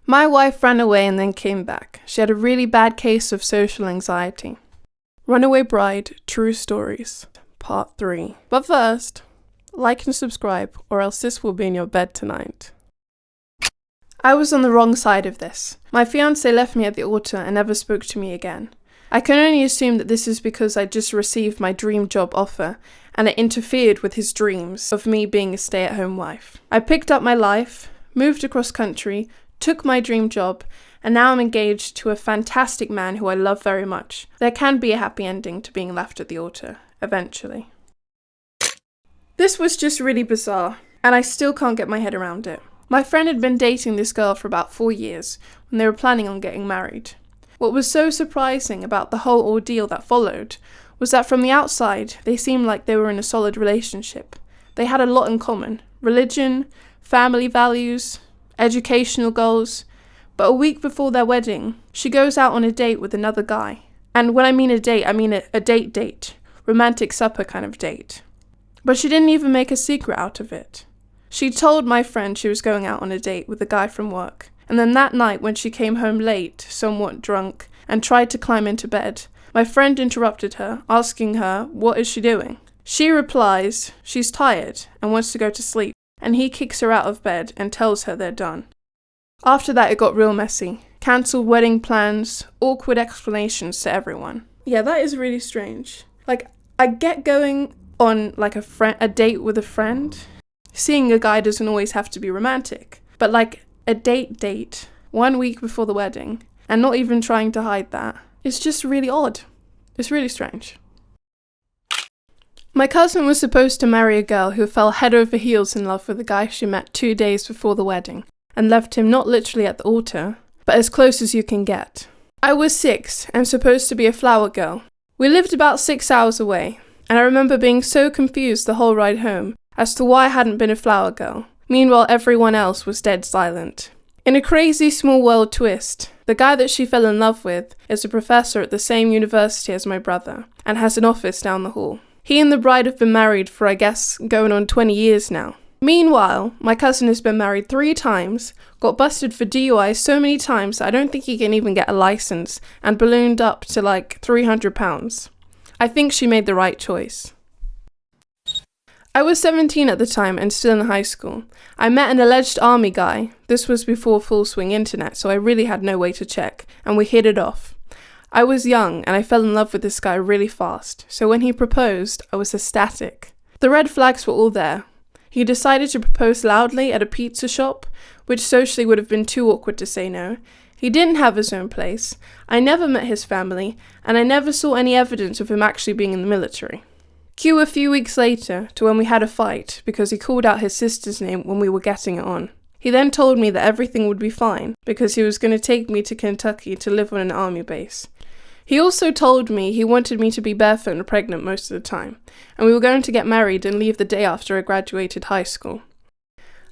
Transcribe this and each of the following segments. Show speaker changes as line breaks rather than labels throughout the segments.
My wife ran away and then came back. She had a really bad case of social anxiety. Runaway Bride, True Stories, Part 3. But first, like and subscribe, or else this will be in your bed tonight. I was on the wrong side of this. My fiancé left me at the altar and never spoke to me again. I can only assume that this is because I just received my dream job offer and it interfered with his dreams of me being a stay-at-home wife. I picked up my life, moved across country, took my dream job, and now I'm engaged to a fantastic man who I love very much. There can be a happy ending to being left at the altar, eventually. This was just really bizarre, and I still can't get my head around it. My friend had been dating this girl for about 4 years when they were planning on getting married. What was so surprising about the whole ordeal that followed was that from the outside, they seemed like they were in a solid relationship. They had a lot in common: religion, family values, educational goals. But a week before their wedding, she goes out on a date with another guy. And when I mean a date, I mean a date. Romantic supper kind of date. But she didn't even make a secret out of it. She told my friend she was going out on a date with a guy from work. And then that night when she came home late, somewhat drunk, and tried to climb into bed, my friend interrupted her, asking her, what is she doing? She replies, she's tired and wants to go to sleep, and he kicks her out of bed and tells her they're done. After that it got real messy. Cancelled wedding plans, awkward explanations to everyone. Yeah, that is really strange. Like, I get going on like a date with a friend. Seeing a guy doesn't always have to be romantic, but like a date 1 week before the wedding and not even trying to hide that. It's just really odd. It's really strange. My cousin was supposed to marry a girl who fell head over heels in love with a guy she met 2 days before the wedding and left him not literally at the altar, but as close as you can get. I was 6 and supposed to be a flower girl. We lived about 6 hours away, and I remember being so confused the whole ride home as to why I hadn't been a flower girl. Meanwhile, everyone else was dead silent. In a crazy small world twist, the guy that she fell in love with is a professor at the same university as my brother and has an office down the hall. He and the bride have been married for, I guess, going on 20 years now. Meanwhile, my cousin has been married 3 times, got busted for DUI so many times that I don't think he can even get a license, and ballooned up to like £300. I think she made the right choice. I was 17 at the time and still in high school. I met an alleged army guy. This was before full swing internet, so I really had no way to check, and we hit it off. I was young and I fell in love with this guy really fast, so when he proposed, I was ecstatic. The red flags were all there. He decided to propose loudly at a pizza shop, which socially would have been too awkward to say no. He didn't have his own place. I never met his family, and I never saw any evidence of him actually being in the military. Cue a few weeks later to when we had a fight because he called out his sister's name when we were getting it on. He then told me that everything would be fine because he was going to take me to Kentucky to live on an army base. He also told me he wanted me to be barefoot and pregnant most of the time, and we were going to get married and leave the day after I graduated high school.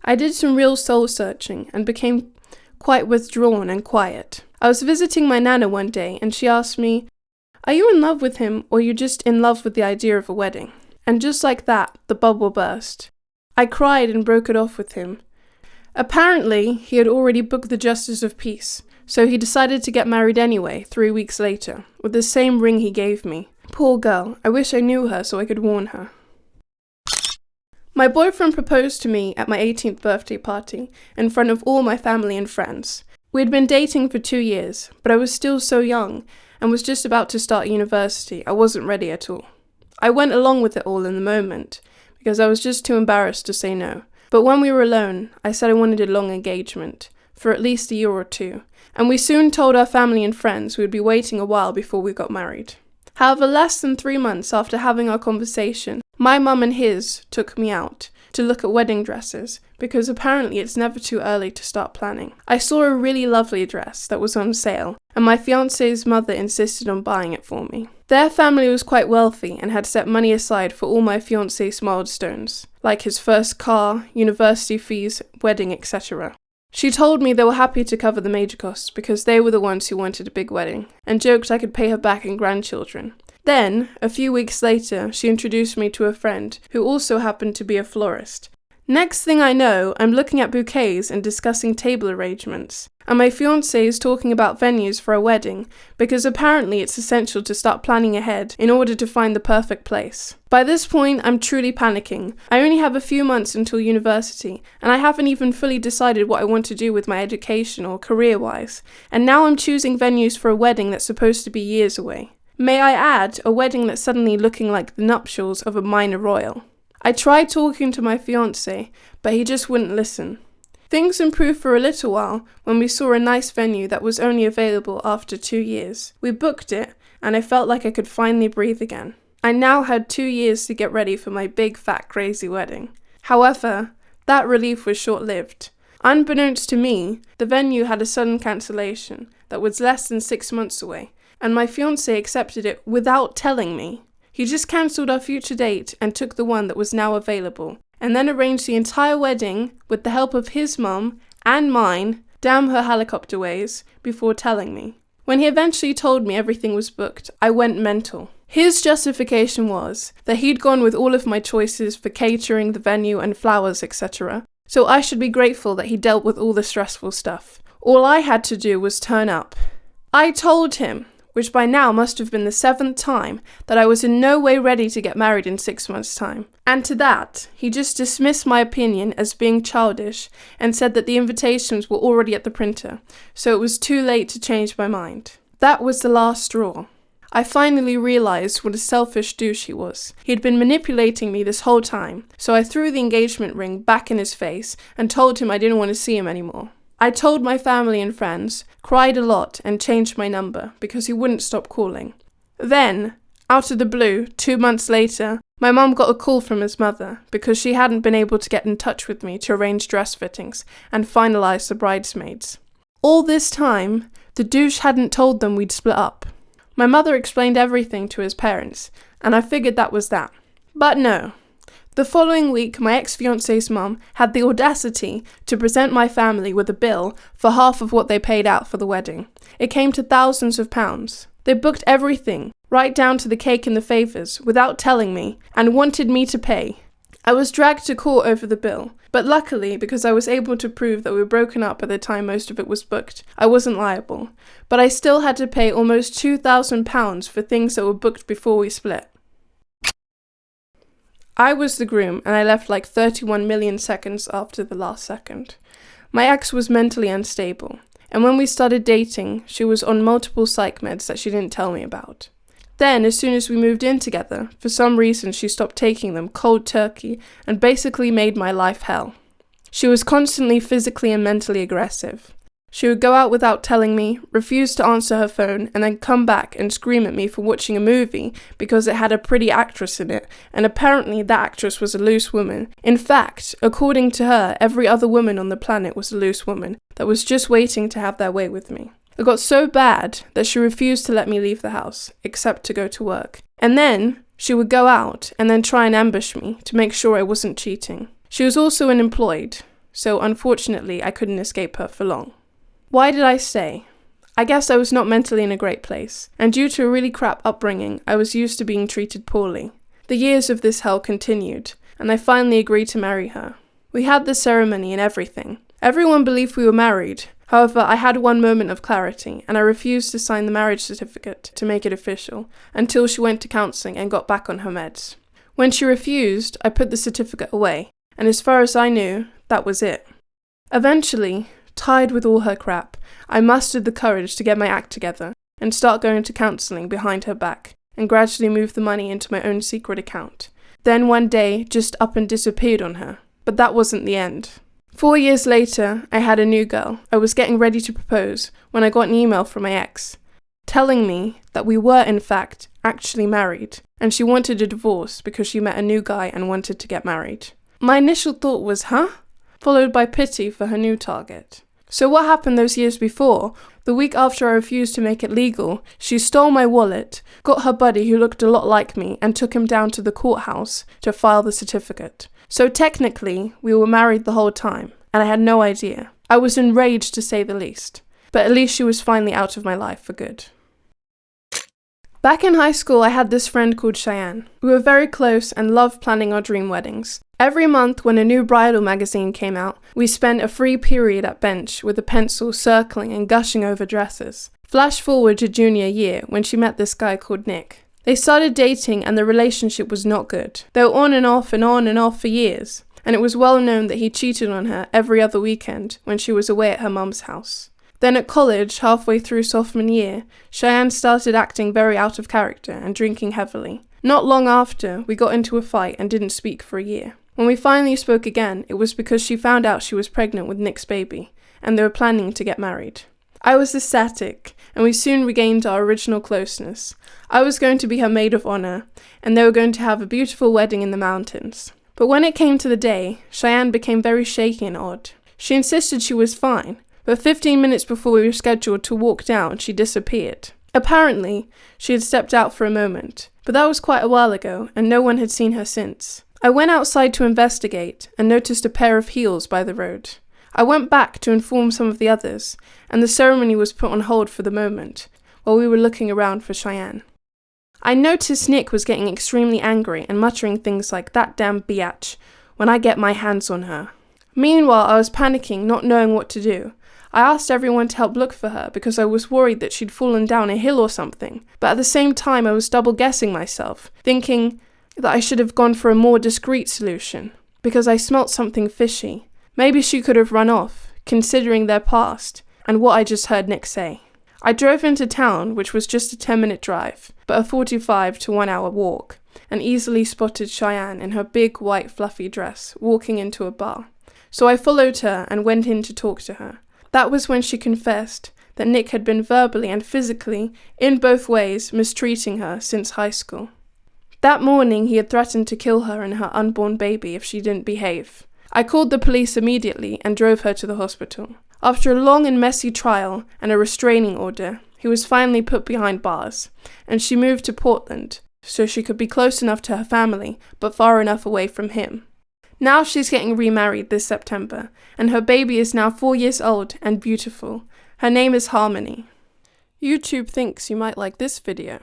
I did some real soul searching and became quite withdrawn and quiet. I was visiting my nana one day and she asked me, "Are you in love with him or are you just in love with the idea of a wedding?" And just like that, the bubble burst. I cried and broke it off with him. Apparently, he had already booked the Justice of Peace, so he decided to get married anyway, 3 weeks later, with the same ring he gave me. Poor girl, I wish I knew her so I could warn her. My boyfriend proposed to me at my 18th birthday party, in front of all my family and friends. We had been dating for 2 years, but I was still so young, and was just about to start university. I wasn't ready at all. I went along with it all in the moment, because I was just too embarrassed to say no. But when we were alone, I said I wanted a long engagement, for at least a year or 2, and we soon told our family and friends we would be waiting a while before we got married. However, less than 3 months after having our conversation, my mum and his took me out to look at wedding dresses, because apparently it's never too early to start planning. I saw a really lovely dress that was on sale, and my fiance's mother insisted on buying it for me. Their family was quite wealthy and had set money aside for all my fiance's milestones, like his first car, university fees, wedding, etc. She told me they were happy to cover the major costs because they were the ones who wanted a big wedding, and joked I could pay her back in grandchildren. Then, a few weeks later, she introduced me to a friend who also happened to be a florist. Next thing I know, I'm looking at bouquets and discussing table arrangements. And my fiancé is talking about venues for a wedding, because apparently it's essential to start planning ahead in order to find the perfect place. By this point, I'm truly panicking. I only have a few months until university, and I haven't even fully decided what I want to do with my education or career-wise. And now I'm choosing venues for a wedding that's supposed to be years away. May I add, a wedding that's suddenly looking like the nuptials of a minor royal. I tried talking to my fiancé, but he just wouldn't listen. Things improved for a little while when we saw a nice venue that was only available after 2 years. We booked it, and I felt like I could finally breathe again. I now had 2 years to get ready for my big, fat, crazy wedding. However, that relief was short-lived. Unbeknownst to me, the venue had a sudden cancellation that was less than 6 months away, and my fiancé accepted it without telling me. He just cancelled our future date and took the one that was now available, and then arranged the entire wedding with the help of his mum and mine, damn her helicopter ways, before telling me. When he eventually told me everything was booked, I went mental. His justification was that he'd gone with all of my choices for catering, the venue and flowers, etc. So I should be grateful that he dealt with all the stressful stuff. All I had to do was turn up. I told him, which by now must have been the 7th time, that I was in no way ready to get married in 6 months' time. And to that, he just dismissed my opinion as being childish and said that the invitations were already at the printer, so it was too late to change my mind. That was the last straw. I finally realised what a selfish douche he was. He had been manipulating me this whole time, so I threw the engagement ring back in his face and told him I didn't want to see him anymore. I told my family and friends, cried a lot, and changed my number because he wouldn't stop calling. Then, out of the blue, 2 months later, my mum got a call from his mother because she hadn't been able to get in touch with me to arrange dress fittings and finalise the bridesmaids. All this time, the douche hadn't told them we'd split up. My mother explained everything to his parents, and I figured that was that. But no. The following week, my ex-fiancé's mum had the audacity to present my family with a bill for half of what they paid out for the wedding. It came to thousands of pounds. They booked everything, right down to the cake and the favours, without telling me, and wanted me to pay. I was dragged to court over the bill, but luckily, because I was able to prove that we were broken up at the time most of it was booked, I wasn't liable. But I still had to pay almost £2,000 for things that were booked before we split. I was the groom, and I left like 31 million seconds after the last second. My ex was mentally unstable, and when we started dating, she was on multiple psych meds that she didn't tell me about. Then, as soon as we moved in together, for some reason she stopped taking them cold turkey and basically made my life hell. She was constantly physically and mentally aggressive. She would go out without telling me, refuse to answer her phone, and then come back and scream at me for watching a movie because it had a pretty actress in it, and apparently that actress was a loose woman. In fact, according to her, every other woman on the planet was a loose woman that was just waiting to have their way with me. It got so bad that she refused to let me leave the house, except to go to work. And then she would go out and then try and ambush me to make sure I wasn't cheating. She was also unemployed, so unfortunately I couldn't escape her for long. Why did I stay? I guess I was not mentally in a great place, and due to a really crap upbringing, I was used to being treated poorly. The years of this hell continued, and I finally agreed to marry her. We had the ceremony and everything. Everyone believed we were married. However, I had one moment of clarity, and I refused to sign the marriage certificate to make it official, until she went to counselling and got back on her meds. When she refused, I put the certificate away, and as far as I knew, that was it. Eventually, tired with all her crap, I mustered the courage to get my act together and start going to counselling behind her back and gradually move the money into my own secret account. Then one day, just up and disappeared on her. But that wasn't the end. 4 years later, I had a new girl. I was getting ready to propose when I got an email from my ex, telling me that we were, in fact, actually married, and she wanted a divorce because she met a new guy and wanted to get married. My initial thought was, huh? Followed by pity for her new target. So what happened those years before? The week after I refused to make it legal, she stole my wallet, got her buddy who looked a lot like me, and took him down to the courthouse to file the certificate. So technically, we were married the whole time, and I had no idea. I was enraged to say the least, but at least she was finally out of my life for good. Back in high school, I had this friend called Cheyenne. We were very close and loved planning our dream weddings. Every month when a new bridal magazine came out, we spent a free period at bench with a pencil circling and gushing over dresses. Flash forward to junior year when she met this guy called Nick. They started dating and the relationship was not good. They were on and off for years, and it was well known that he cheated on her every other weekend when she was away at her mum's house. Then at college, halfway through sophomore year, Cheyenne started acting very out of character and drinking heavily. Not long after, we got into a fight and didn't speak for a year. When we finally spoke again, it was because she found out she was pregnant with Nick's baby, and they were planning to get married. I was ecstatic, and we soon regained our original closeness. I was going to be her maid of honor, and they were going to have a beautiful wedding in the mountains. But when it came to the day, Cheyenne became very shaky and odd. She insisted she was fine, but 15 minutes before we were scheduled to walk down, she disappeared. Apparently, she had stepped out for a moment, but that was quite a while ago, and no one had seen her since. I went outside to investigate and noticed a pair of heels by the road. I went back to inform some of the others, and the ceremony was put on hold for the moment, while we were looking around for Cheyenne. I noticed Nick was getting extremely angry and muttering things like, "That damn biatch, when I get my hands on her." Meanwhile, I was panicking, not knowing what to do. I asked everyone to help look for her because I was worried that she'd fallen down a hill or something, but at the same time I was double-guessing myself, thinking that I should have gone for a more discreet solution, because I smelt something fishy. Maybe she could have run off, considering their past, and what I just heard Nick say. I drove into town, which was just a 10-minute drive, but a 45 to 1 hour walk, and easily spotted Cheyenne in her big white fluffy dress, walking into a bar. So I followed her and went in to talk to her. That was when she confessed that Nick had been verbally and physically, in both ways, mistreating her since high school. That morning, he had threatened to kill her and her unborn baby if she didn't behave. I called the police immediately and drove her to the hospital. After a long and messy trial and a restraining order, he was finally put behind bars, and she moved to Portland so she could be close enough to her family but far enough away from him. Now she's getting remarried this September, and her baby is now 4 years old and beautiful. Her name is Harmony. YouTube thinks you might like this video.